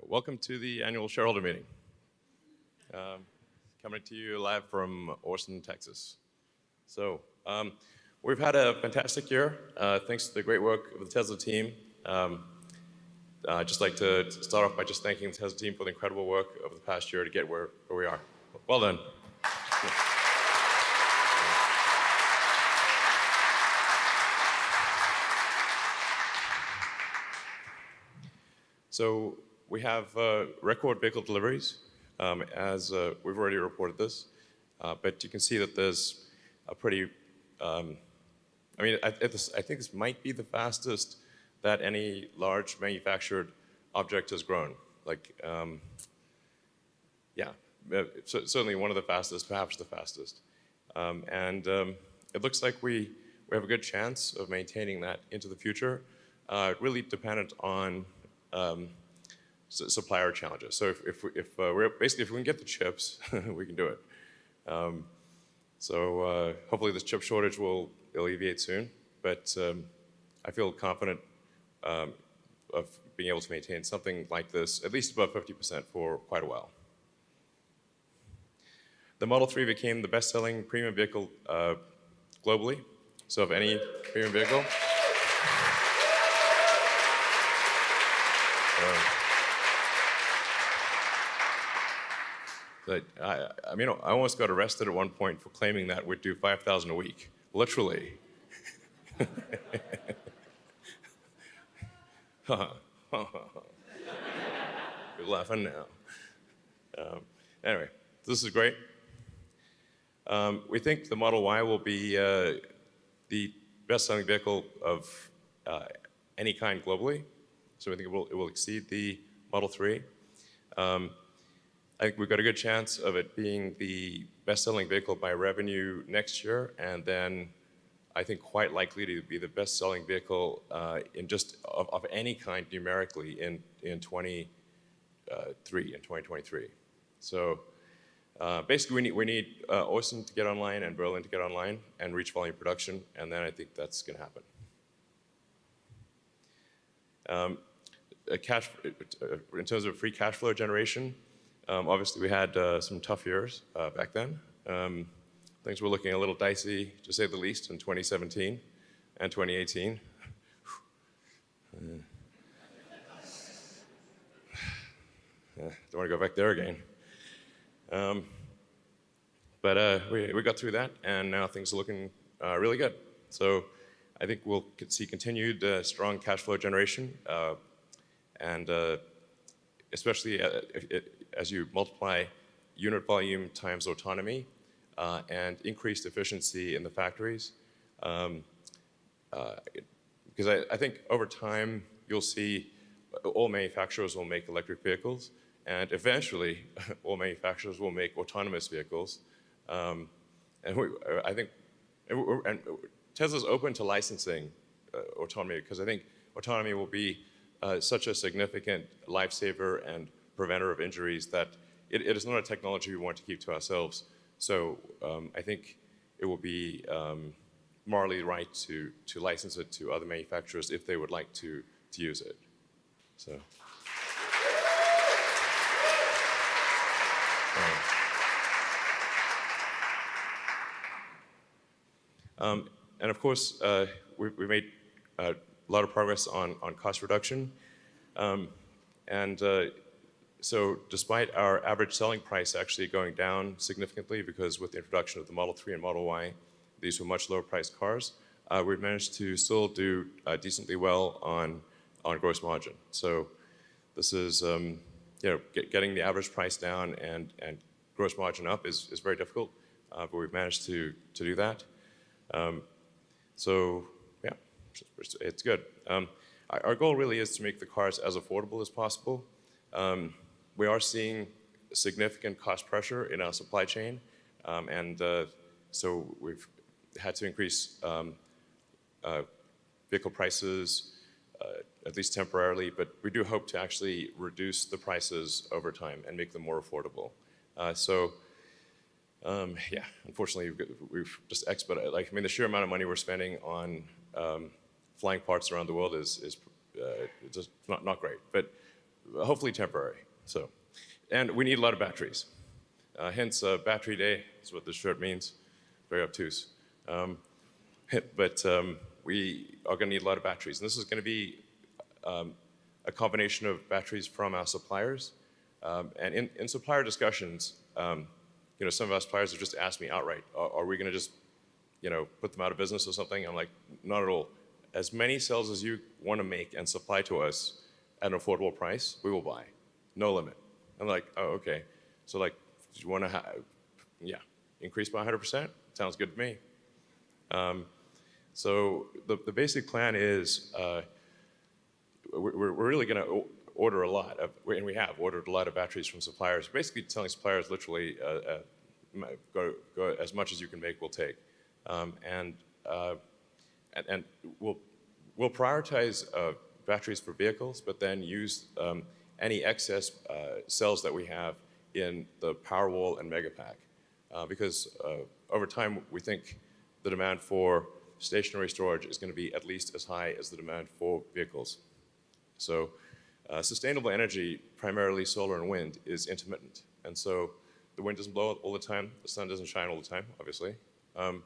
Welcome to the annual shareholder meeting. Coming to you live from Austin, Texas. So we've had a fantastic year thanks to the great work of the Tesla team. I'd just like to start off by just thanking the Tesla team for the incredible work over the past year to get where we are. Well done. So we have record vehicle deliveries, as we've already reported this, but you can see that there's a pretty, I think this might be the fastest that any large manufactured object has grown. Certainly one of the fastest, perhaps the fastest. It looks like we have a good chance of maintaining that into the future, really dependent on supplier challenges. So if we can get the chips, we can do it. Hopefully this chip shortage will alleviate soon, but I feel confident of being able to maintain something like this, at least above 50% for quite a while. The Model 3 became the best-selling premium vehicle globally, so of any premium vehicle. I almost got arrested at one point for claiming that we'd do 5,000 a week, literally. You're laughing now. Anyway, this is great. We think the Model Y will be the best-selling vehicle of any kind globally. So we think it will exceed the Model 3. I think we've got a good chance of it being the best-selling vehicle by revenue next year, and then I think quite likely to be the best-selling vehicle of any kind numerically in 2023. So basically we need Austin to get online and Berlin to get online and reach volume production, and then I think that's going to happen. In terms of free cash flow generation, obviously we had some tough years back then. Things were looking a little dicey, to say the least, in 2017 and 2018. Don't want to go back there again. But we got through that, and now things are looking really good. So I think we'll see continued strong cash flow generation, and especially as you multiply unit volume times autonomy and increased efficiency in the factories. Because I think over time you'll see all manufacturers will make electric vehicles, and eventually all manufacturers will make autonomous vehicles. And Tesla's open to licensing autonomy, because I think autonomy will be such a significant lifesaver and preventer of injuries that it is not a technology we want to keep to ourselves. So I think it will be morally right to license it to other manufacturers if they would like to use it. So. And of course, we made a lot of progress on cost reduction. So despite our average selling price actually going down significantly, because with the introduction of the Model 3 and Model Y, these were much lower priced cars, we've managed to still do decently well on gross margin. So this is, getting the average price down and gross margin up is very difficult, but we've managed to do that. So yeah, it's good. Our goal really is to make the cars as affordable as possible. We are seeing significant cost pressure in our supply chain, so we've had to increase vehicle prices, at least temporarily, but we do hope to actually reduce the prices over time and make them more affordable. Unfortunately, we've just expedited. The sheer amount of money we're spending on flying parts around the world is just not great. But hopefully temporary. So, and we need a lot of batteries. Hence, Battery Day is what this shirt means. Very obtuse. But we are going to need a lot of batteries. And this is going to be a combination of batteries from our suppliers. And in supplier discussions, some of our suppliers have just asked me outright, are we going to just put them out of business or something? I'm like, not at all. As many cells as you want to make and supply to us at an affordable price, we will buy. No limit. I'm like, oh, okay. So like, do you want to increase by 100%? Sounds good to me. So the basic plan is we're really going to order a lot of, and we have ordered a lot of batteries from suppliers. Basically telling suppliers literally go as much as you can make, we'll take. And we'll prioritize batteries for vehicles, but then use any excess cells that we have in the Powerwall and Megapack. Because over time, we think the demand for stationary storage is going to be at least as high as the demand for vehicles. So sustainable energy, primarily solar and wind, is intermittent. And so the wind doesn't blow all the time, the sun doesn't shine all the time, obviously. And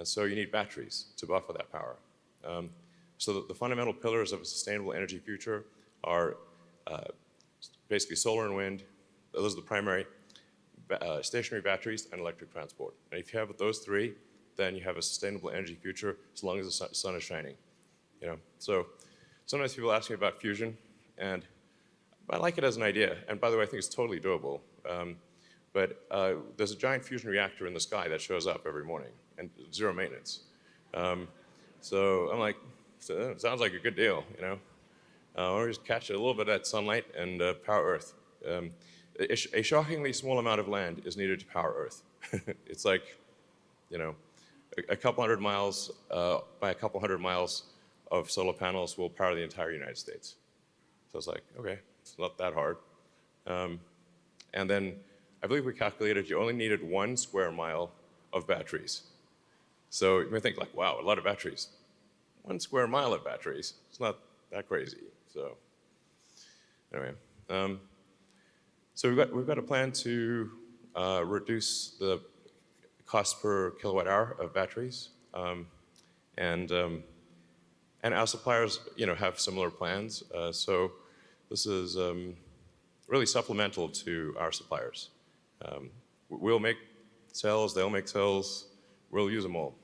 so you need batteries to buffer that power. So the fundamental pillars of a sustainable energy future are basically solar and wind. Those are the primary. Stationary batteries and electric transport. And if you have those three, then you have a sustainable energy future as long as the sun is shining. So sometimes people ask me about fusion, and I like it as an idea. And by the way, I think it's totally doable. But there's a giant fusion reactor in the sky that shows up every morning, and zero maintenance. So I'm like, sounds like a good deal, Or just catch a little bit of that sunlight and power Earth. A shockingly small amount of land is needed to power Earth. It's like, a couple hundred miles by a couple hundred miles of solar panels will power the entire United States. So it's like, okay, it's not that hard. And then I believe we calculated you only needed 1 square mile of batteries. So you may think like, wow, a lot of batteries. 1 square mile of batteries, it's not that crazy. So anyway. So we've got a plan to reduce the cost per kilowatt hour of batteries, and our suppliers, have similar plans. So this is really supplemental to our suppliers. We'll make cells, they'll make cells, we'll use them all.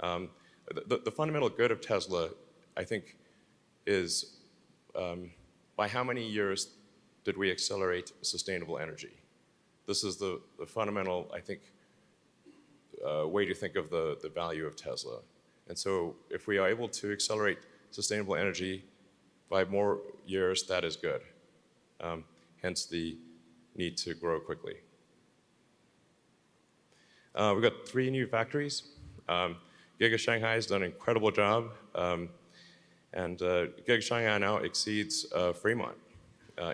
The fundamental good of Tesla, I think, is by how many years did we accelerate sustainable energy? This is the fundamental, I think, way to think of the value of Tesla. And so if we are able to accelerate sustainable energy by more years, that is good. Hence the need to grow quickly. We've got 3 new factories. Giga Shanghai has done an incredible job. And Giga Shanghai now exceeds Fremont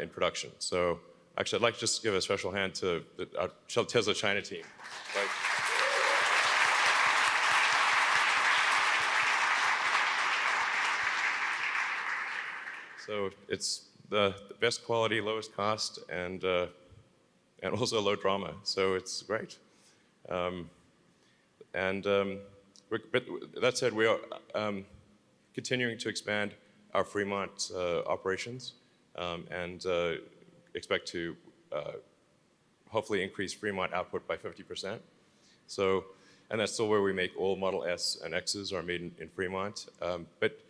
in production. So actually, I'd like to just give a special hand to our Tesla China team. So it's the best quality, lowest cost, and also low drama. So it's great. But that said, we are continuing to expand our Fremont operations and expect to hopefully increase Fremont output by 50%. So, and that's still where we make all Model S and X's are made in Fremont. But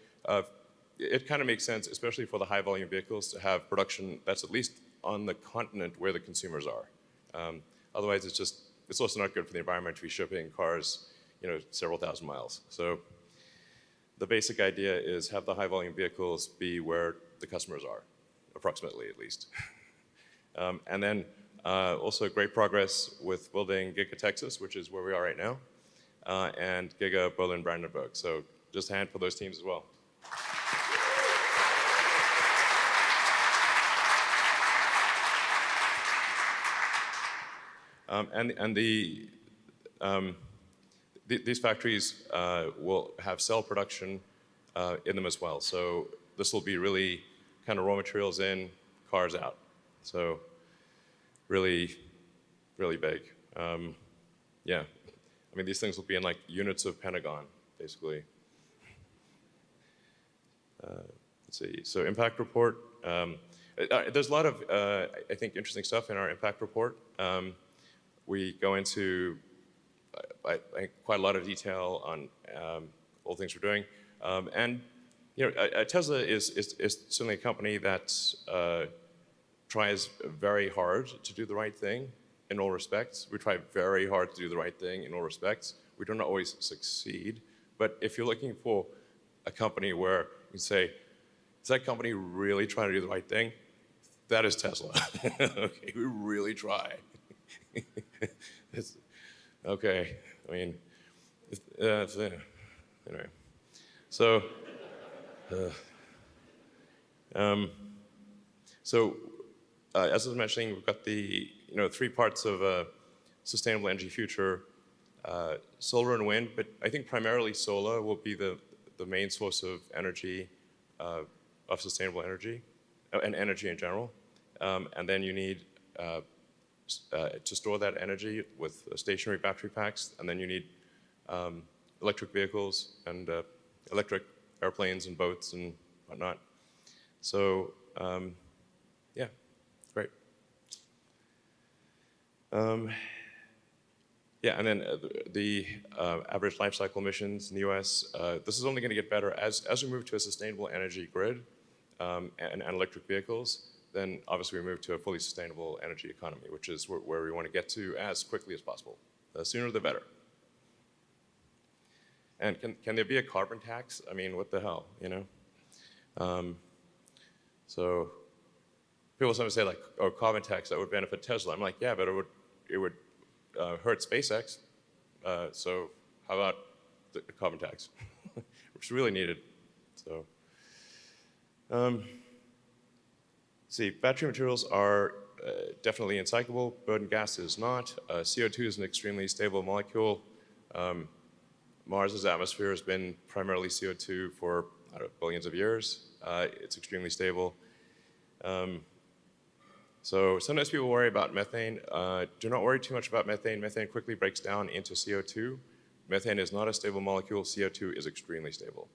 it kind of makes sense, especially for the high volume vehicles, to have production that's at least on the continent where the consumers are. Otherwise, it's also not good for the environment to be shipping cars, several thousand miles. So the basic idea is have the high volume vehicles be where the customers are, approximately at least. And then also great progress with building Giga Texas, which is where we are right now, and Giga Berlin-Brandenburg. So just a hand for those teams as well. These factories will have cell production in them as well. So this will be really kind of raw materials in, cars out. So really, really big. Yeah, I mean, these things will be in like units of Pentagon, basically. Let's see, so impact report. There's a lot of, I think, interesting stuff in our impact report. We go into I think quite a lot of detail on all the things we're doing. And you know, Tesla is certainly a company that tries very hard to do the right thing in all respects. We try very hard to do the right thing in all respects. We don't always succeed. But if you're looking for a company where you say, is that company really trying to do the right thing? That is Tesla. Okay, we really try. Okay, I mean, anyway. So, as I was mentioning, we've got the 3 parts of a sustainable energy future: solar and wind. But I think primarily solar will be the main source of energy, of sustainable energy, and energy in general. And then you need to store that energy with stationary battery packs, and then you need electric vehicles and electric airplanes and boats and whatnot. So, yeah, great. Yeah, and then the average life cycle emissions in the US, this is only going to get better as we move to a sustainable energy grid and electric vehicles. Then obviously we move to a fully sustainable energy economy, which is where we want to get to as quickly as possible. The sooner the better. And can there be a carbon tax? I mean, what the hell, you know? So people sometimes say like, oh, carbon tax, that would benefit Tesla. I'm like, yeah, but it would hurt SpaceX. So how about the carbon tax, which is really needed. So. See, battery materials are definitely uncyclable. Burden gas is not. CO2 is an extremely stable molecule. Mars's atmosphere has been primarily CO2 for billions of years. It's extremely stable. So sometimes people worry about methane. Do not worry too much about methane. Methane quickly breaks down into CO2. Methane is not a stable molecule. CO2 is extremely stable.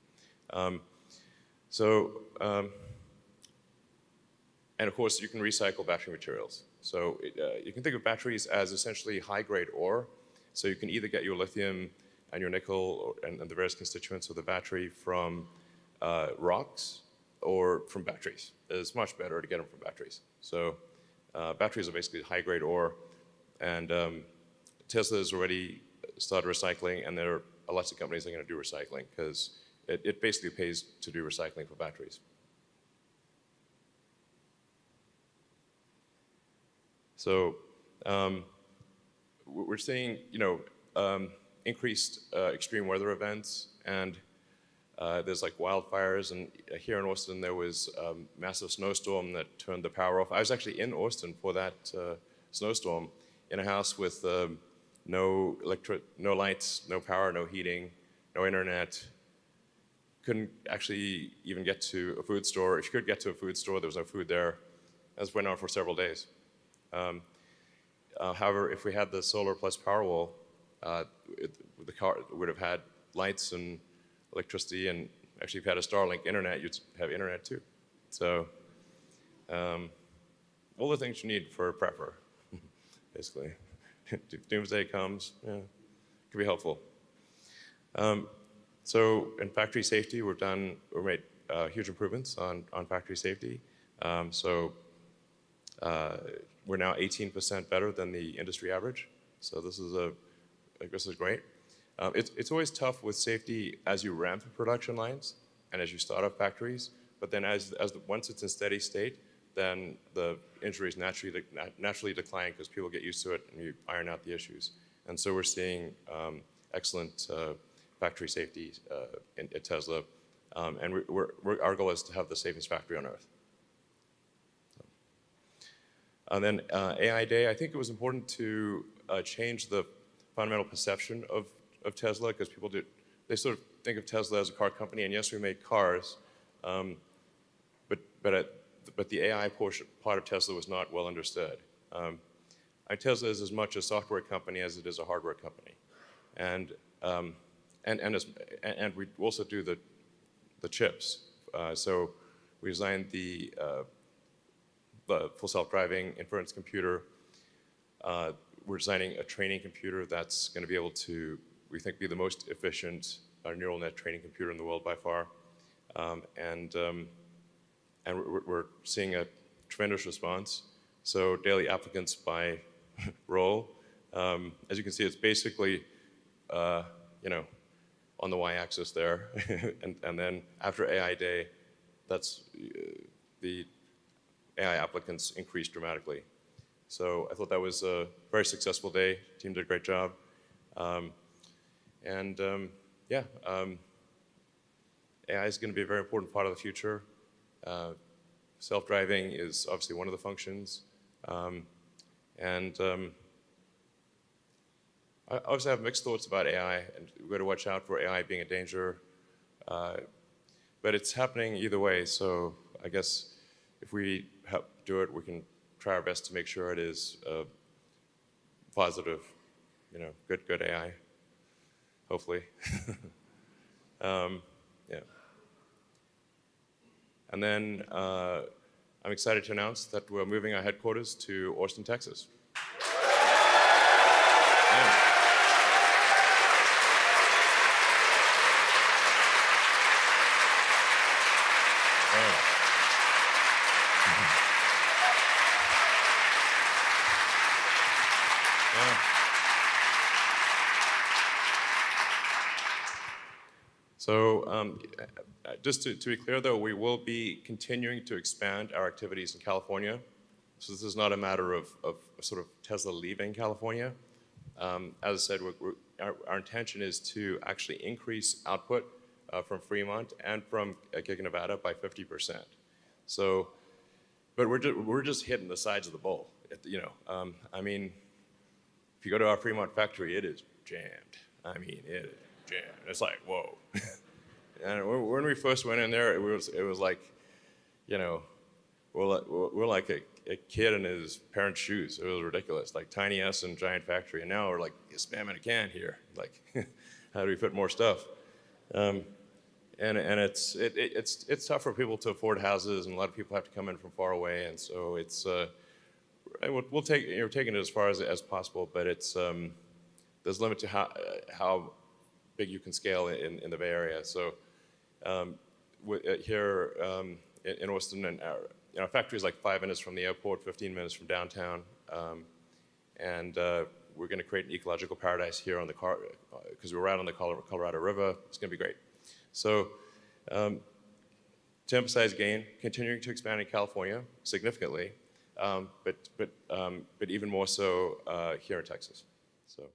And of course, you can recycle battery materials. So you can think of batteries as essentially high-grade ore. So you can either get your lithium and your nickel and the various constituents of the battery from rocks or from batteries. It's much better to get them from batteries. So batteries are basically high-grade ore. And Tesla has already started recycling, and there are lots of companies that are going to do recycling because it basically pays to do recycling for batteries. So we're seeing, increased extreme weather events, and there's like wildfires. And here in Austin, there was a massive snowstorm that turned the power off. I was actually in Austin for that snowstorm in a house with no lights, no power, no heating, no internet. Couldn't actually even get to a food store. If you could get to a food store, there was no food there. This went on for several days. However, if we had the solar plus Powerwall, the car would have had lights and electricity, and actually if you had a Starlink internet, you'd have internet too. So all the things you need for a prepper, basically. If doomsday comes, yeah, it could be helpful. So in factory safety, we made huge improvements on factory safety. We're now 18% better than the industry average. So this is great. It's always tough with safety as you ramp production lines and as you start up factories. But then once it's in steady state, then the injuries naturally decline because people get used to it and you iron out the issues. And so we're seeing excellent factory safety at Tesla. And our goal is to have the safest factory on Earth. And then AI Day, I think it was important to change the fundamental perception of Tesla because they sort of think of Tesla as a car company, and yes, we make cars, but but the AI part of Tesla was not well understood. Tesla is as much a software company as it is a hardware company, and we also do the chips. So we designed the full self-driving inference computer. We're designing a training computer that's going to be able to, we think, be the most efficient neural net training computer in the world by far. And we're seeing a tremendous response. So daily applicants by role. As you can see, it's basically, on the y-axis there. and then after AI Day, that's the AI applicants increased dramatically. So I thought that was a very successful day. The team did a great job. AI is going to be a very important part of the future. Self-driving is obviously one of the functions. I obviously have mixed thoughts about AI, and we've got to watch out for AI being a danger. But it's happening either way, so I guess if we help do it, we can try our best to make sure it is positive, good AI, hopefully. Yeah. And then I'm excited to announce that we're moving our headquarters to Austin, Texas. Yeah. So just to be clear, though, we will be continuing to expand our activities in California. So this is not a matter of sort of Tesla leaving California. As I said, our intention is to actually increase output from Fremont and from Giga Nevada by 50%. So, but we're just hitting the sides of the bowl. I mean, if you go to our Fremont factory, it is jammed. I mean, it is jammed. It's like, whoa. And when we first went in there, it was like, we're like a kid in his parents' shoes. It was ridiculous, like tiny S and giant factory. And now we're like a spam in a can here. Like, how do we fit more stuff? And it's tough for people to afford houses, and a lot of people have to come in from far away. And so it's we'll take taking it as far as possible, but it's there's a limit to how big you can scale in the Bay Area. So here in Austin, and our factory is like 5 minutes from the airport, 15 minutes from downtown, and we're going to create an ecological paradise here on because we're right on the Colorado River. It's going to be great. So to emphasize again, continuing to expand in California significantly, but even more so here in Texas. So.